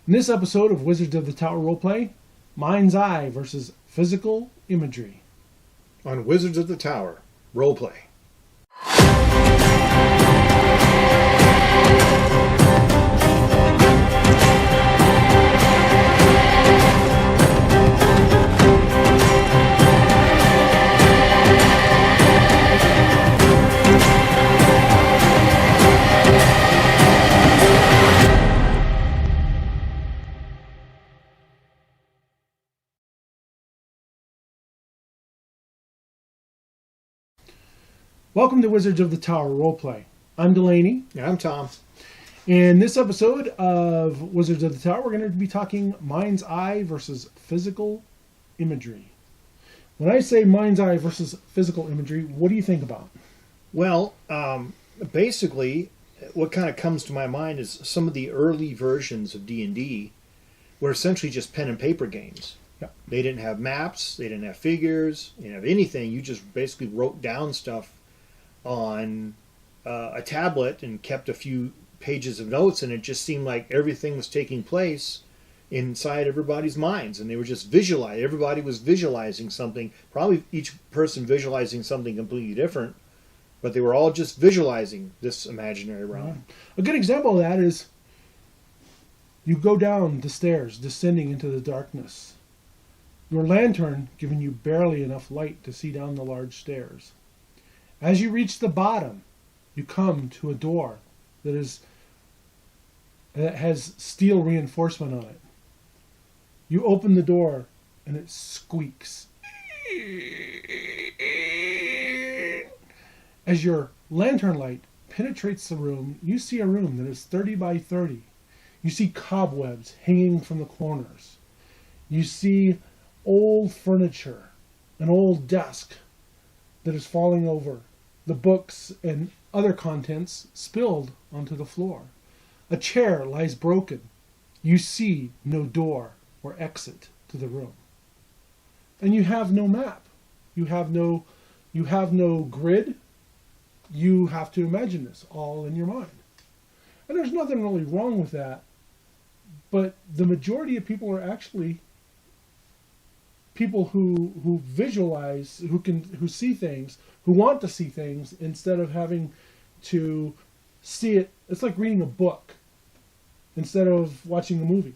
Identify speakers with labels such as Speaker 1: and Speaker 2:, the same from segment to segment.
Speaker 1: In this episode of Wizards of the Tower Roleplay, Mind's Eye versus Physical Imagery.
Speaker 2: On Wizards of the Tower Roleplay.
Speaker 1: Welcome to Wizards of the Tower Roleplay. I'm Delaney.
Speaker 2: And I'm Tom.
Speaker 1: In this episode of Wizards of the Tower, we're going to be talking Mind's Eye versus Physical Imagery. When I say Mind's Eye versus Physical Imagery, what do you think about?
Speaker 2: Well, basically, what kind of comes to my mind is some of the early versions of D&D were essentially just pen and paper games.
Speaker 1: Yeah.
Speaker 2: They didn't have maps, they didn't have figures, they didn't have anything. You just basically wrote down stuff on a tablet and kept a few pages of notes, and it just seemed like everything was taking place inside everybody's minds, and they were just visualizing. Everybody was visualizing something, probably each person visualizing something completely different, but they were all just visualizing this imaginary realm.
Speaker 1: A good example of that is you go down the stairs, descending into the darkness. Your lantern giving you barely enough light to see down the large stairs. As you reach the bottom, you come to a door that has steel reinforcement on it. You open the door and it squeaks. As your lantern light penetrates the room, you see a room that is 30 by 30. You see cobwebs hanging from the corners. You see old furniture, an old desk that is falling over, the books and other contents spilled onto the floor. A chair lies broken. You see no door or exit to the room. And you have no map. You have no grid. You have to imagine this all in your mind. And there's nothing really wrong with that. But the majority of people are actually people who visualize, who see things, who want to see things instead of having to see it. It's like reading a book instead of watching a movie.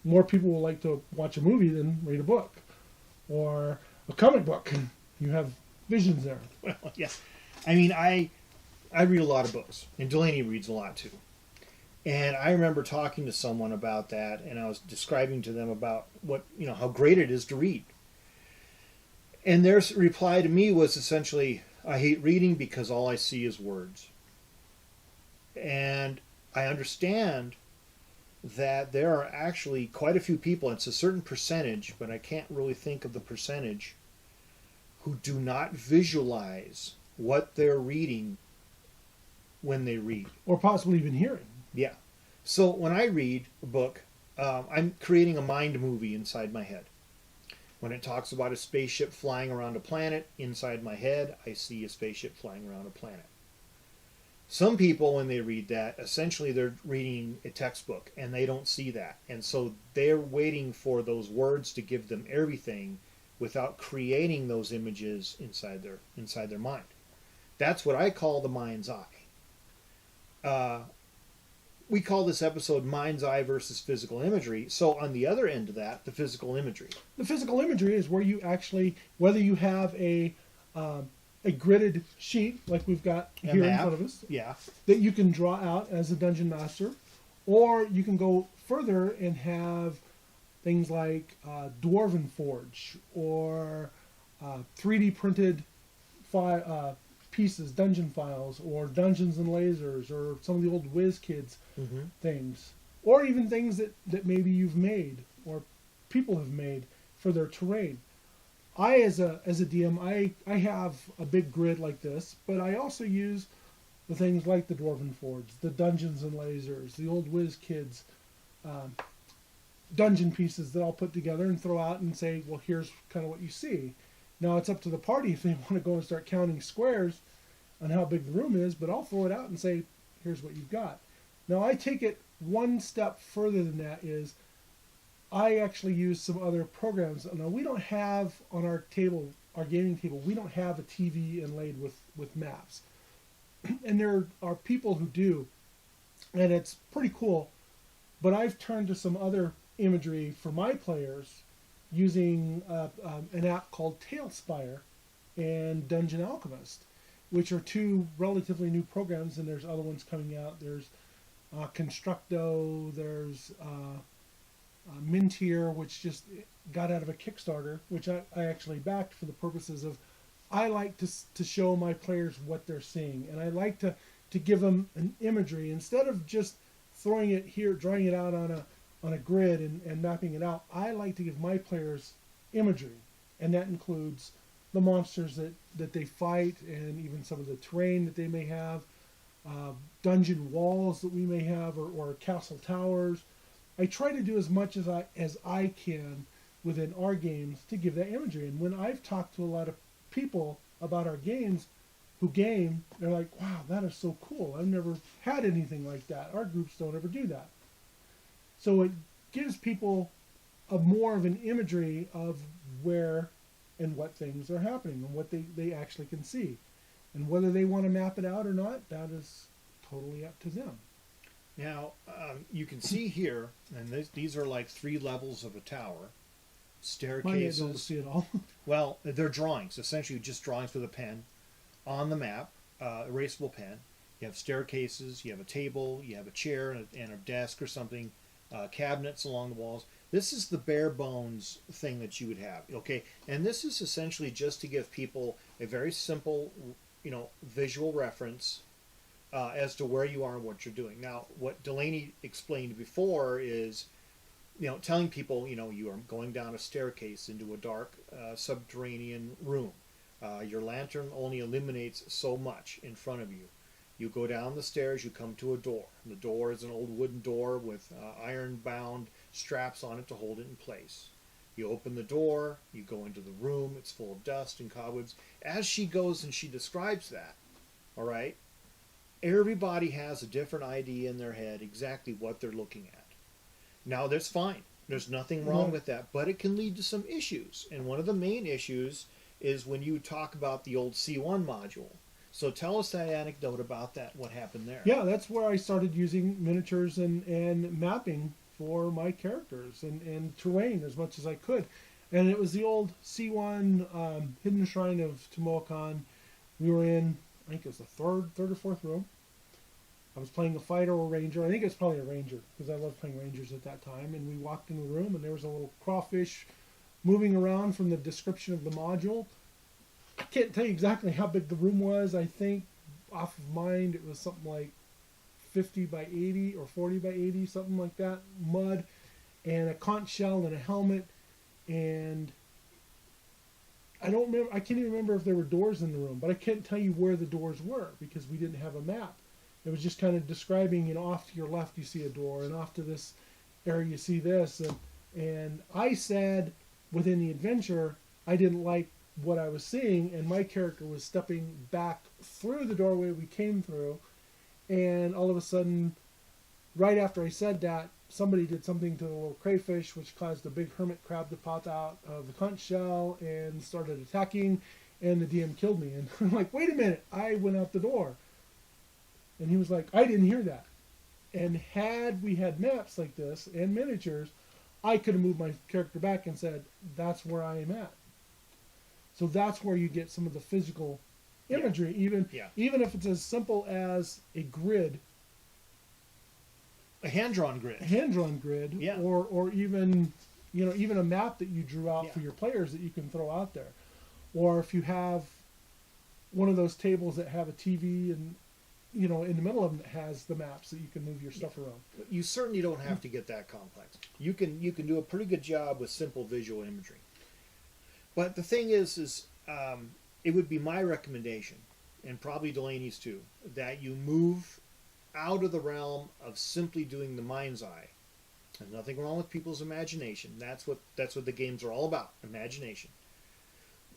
Speaker 1: More people will like to watch a movie than read a book or a comic book. You have visions there.
Speaker 2: Well, yeah. I mean, I read a lot of books, and Delaney reads a lot too. And I remember talking to someone about that, and I was describing to them about how great it is to read. And their reply to me was essentially, I hate reading because all I see is words. And I understand that there are actually quite a few people, it's a certain percentage, but I can't really think of the percentage, who do not visualize what they're reading when they read.
Speaker 1: Or possibly even hearing.
Speaker 2: Yeah. So when I read a book, I'm creating a mind movie inside my head. When it talks about a spaceship flying around a planet, inside my head, I see a spaceship flying around a planet. Some people, when they read that, essentially they're reading a textbook, and they don't see that. And so they're waiting for those words to give them everything without creating those images inside their mind. That's what I call the mind's eye. We call this episode Mind's Eye versus Physical Imagery. So on the other end of that, the physical imagery.
Speaker 1: The physical imagery is where you actually, whether you have a gridded sheet like we've got here in front of us,
Speaker 2: yeah,
Speaker 1: that you can draw out as a dungeon master, or you can go further and have things like Dwarven Forge or 3D printed pieces, dungeon files, or Dungeons and Lasers, or some of the old WizKids things, or even things that maybe you've made or people have made for their terrain. I, as a DM, I have a big grid like this, but I also use the things like the Dwarven Forge, the Dungeons and Lasers, the old WizKids dungeon pieces that I'll put together and throw out and say, well, here's kind of what you see. Now it's up to the party if they want to go and start counting squares on how big the room is, but I'll throw it out and say, here's what you've got. Now I take it one step further than that is I actually use some other programs. Now we don't have on our table, our gaming table, we don't have a TV inlaid with maps, and there are people who do, and it's pretty cool. But I've turned to some other imagery for my players using an app called Tailspire and Dungeon Alchemist, which are two relatively new programs, and there's other ones coming out. There's Constructo, there's Mintier, which just got out of a Kickstarter, which I actually backed for the purposes of I like to show my players what they're seeing, and I like to give them an imagery instead of just throwing it here, drawing it out on a grid and mapping it out. I like to give my players imagery, and that includes the monsters that they fight, and even some of the terrain that they may have, dungeon walls that we may have, or castle towers. I try to do as much as I can within our games to give that imagery. And when I've talked to a lot of people about our games who game, they're like, wow, that is so cool. I've never had anything like that. Our groups don't ever do that. So it gives people a more of an imagery of where and what things are happening and what they actually can see. And whether they want to map it out or not, that is totally up to them.
Speaker 2: Now, you can see here, and these are like 3 levels of a tower, staircases.
Speaker 1: Might be able to see it all.
Speaker 2: Well, they're drawings, essentially just drawings with a pen on the map, erasable pen. You have staircases, you have a table, you have a chair and a desk or something, cabinets along the walls. This is the bare bones thing that you would have, okay? And this is essentially just to give people a very simple, visual reference as to where you are and what you're doing. Now, what Delaney explained before is, telling people, you are going down a staircase into a dark subterranean room. Your lantern only illuminates so much in front of you. You go down the stairs, you come to a door. The door is an old wooden door with iron-bound straps on it to hold it in place. You open the door, you go into the room, it's full of dust and cobwebs. As she goes and she describes that, all right, everybody has a different idea in their head exactly what they're looking at. Now, that's fine. There's nothing wrong with that, but it can lead to some issues. And one of the main issues is when you talk about the old C1 module. So tell us that anecdote about that, what happened there.
Speaker 1: Yeah, that's where I started using miniatures and mapping for my characters and terrain as much as I could. And it was the old C1 Hidden Shrine of Tumoakan. We were in, I think it was the third or fourth room. I was playing a fighter or a ranger. I think it's probably a ranger because I loved playing rangers at that time. And we walked in the room and there was a little crawfish moving around from the description of the module. I can't tell you exactly how big the room was. I think off of mind it was something like 50 by 80 or 40 by 80, something like that. Mud and a conch shell and a helmet. And I don't remember. I can't even remember if there were doors in the room, but I can't tell you where the doors were because we didn't have a map. It was just kind of describing, off to your left you see a door, and off to this area you see this. And I said within the adventure, I didn't like what I was seeing, and my character was stepping back through the doorway we came through, and all of a sudden, right after I said that, somebody did something to the little crayfish, which caused a big hermit crab to pop out of the conch shell and started attacking, and the DM killed me. And I'm like, wait a minute, I went out the door. And he was like, I didn't hear that. And had we had maps like this and miniatures, I could have moved my character back and said, that's where I am at. So that's where you get some of the physical imagery, even if it's as simple as a grid.
Speaker 2: A hand-drawn grid.
Speaker 1: Or even a map that you drew out for your players that you can throw out there. Or if you have one of those tables that have a TV and in the middle of them that has the maps that you can move your stuff around.
Speaker 2: You certainly don't have to get that complex. You can do a pretty good job with simple visual imagery. But the thing is it would be my recommendation, and probably Delaney's too, that you move out of the realm of simply doing the mind's eye. There's nothing wrong with people's imagination. That's what the games are all about, imagination.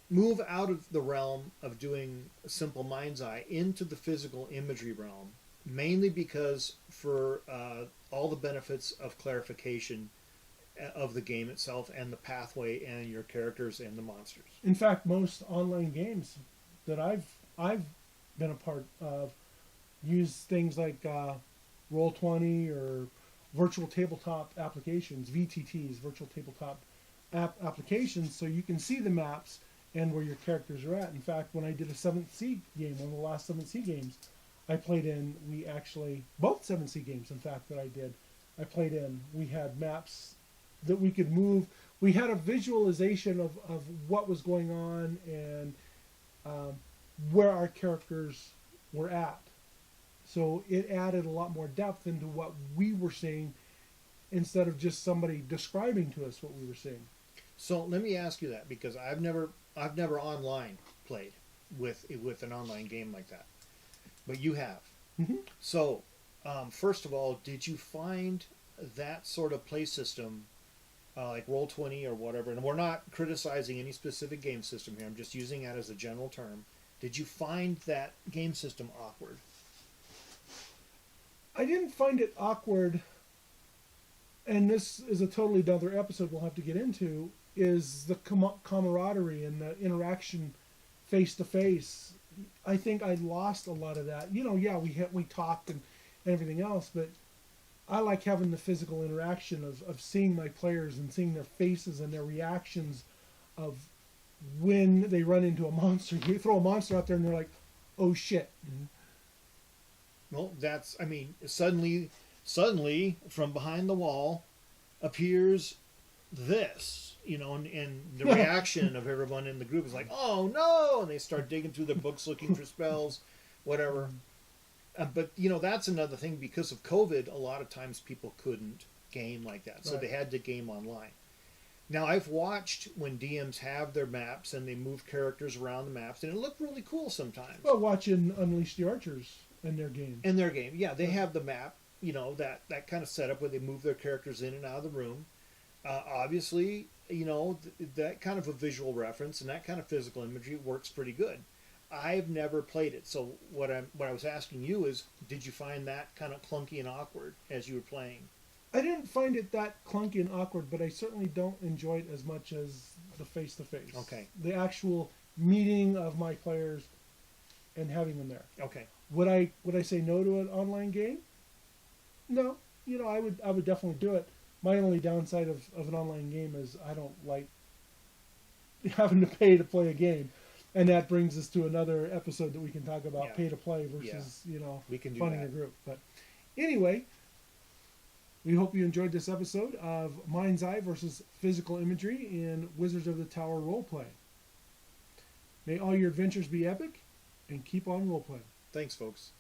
Speaker 2: Move out of the realm of doing a simple mind's eye into the physical imagery realm mainly because for all the benefits of clarification of the game itself and the pathway and your characters and the monsters.
Speaker 1: In fact, most online games that I've been a part of use things like Roll20 or virtual tabletop applications, VTTs, virtual tabletop applications, so you can see the maps and where your characters are at. In fact, when I did a 7th Sea game, one of the last 7th Sea games I played in, we actually, both 7th Sea games, in fact, that I played in, we had maps that we could move. We had a visualization of what was going on and where our characters were at. So it added a lot more depth into what we were seeing instead of just somebody describing to us what we were seeing.
Speaker 2: So let me ask you that, because I've never online played with an online game like that, but you have.
Speaker 1: Mm-hmm.
Speaker 2: So first of all, did you find that sort of play system like Roll20 or whatever? And we're not criticizing any specific game system here. I'm just using that as a general term. Did you find that game system awkward?
Speaker 1: I didn't find it awkward, and this is a totally another episode we'll have to get into, is the camaraderie and the interaction face to face. I think I lost a lot of that. You know, yeah, we talked and everything else, but I like having the physical interaction of seeing my players and seeing their faces and their reactions of when they run into a monster. You throw a monster out there and they're like, oh shit.
Speaker 2: Well, that's, I mean, suddenly from behind the wall appears this, you know, and the reaction of everyone in the group is like, oh no, and they start digging through their books looking for spells, whatever. But, you know, that's another thing. Because of COVID, a lot of times people couldn't game like that, so
Speaker 1: Right.
Speaker 2: they had to game online. Now, I've watched when DMs have their maps and they move characters around the maps, and it looked really cool sometimes.
Speaker 1: Well, watching Unleash the Archers in their game.
Speaker 2: In their game, yeah, they have the map, you know, that kind of setup where they move their characters in and out of the room. Obviously, you know, that kind of a visual reference and that kind of physical imagery works pretty good. I've never played it, so what I was asking you is, did you find that kind of clunky and awkward as you were playing?
Speaker 1: I didn't find it that clunky and awkward, but I certainly don't enjoy it as much as the face-to-face.
Speaker 2: Okay.
Speaker 1: The actual meeting of my players and having them there.
Speaker 2: Okay.
Speaker 1: Would I say no to an online game? No. You know, I would definitely do it. My only downside of an online game is I don't like having to pay to play a game. And that brings us to another episode that we can talk about,
Speaker 2: Yeah.
Speaker 1: pay to play versus, you know,
Speaker 2: We can do
Speaker 1: funding
Speaker 2: that.
Speaker 1: a group. But anyway, we hope you enjoyed this episode of Mind's Eye versus Physical Imagery in Wizards of the Tower roleplay. May all your adventures be epic, and keep on roleplaying.
Speaker 2: Thanks, folks.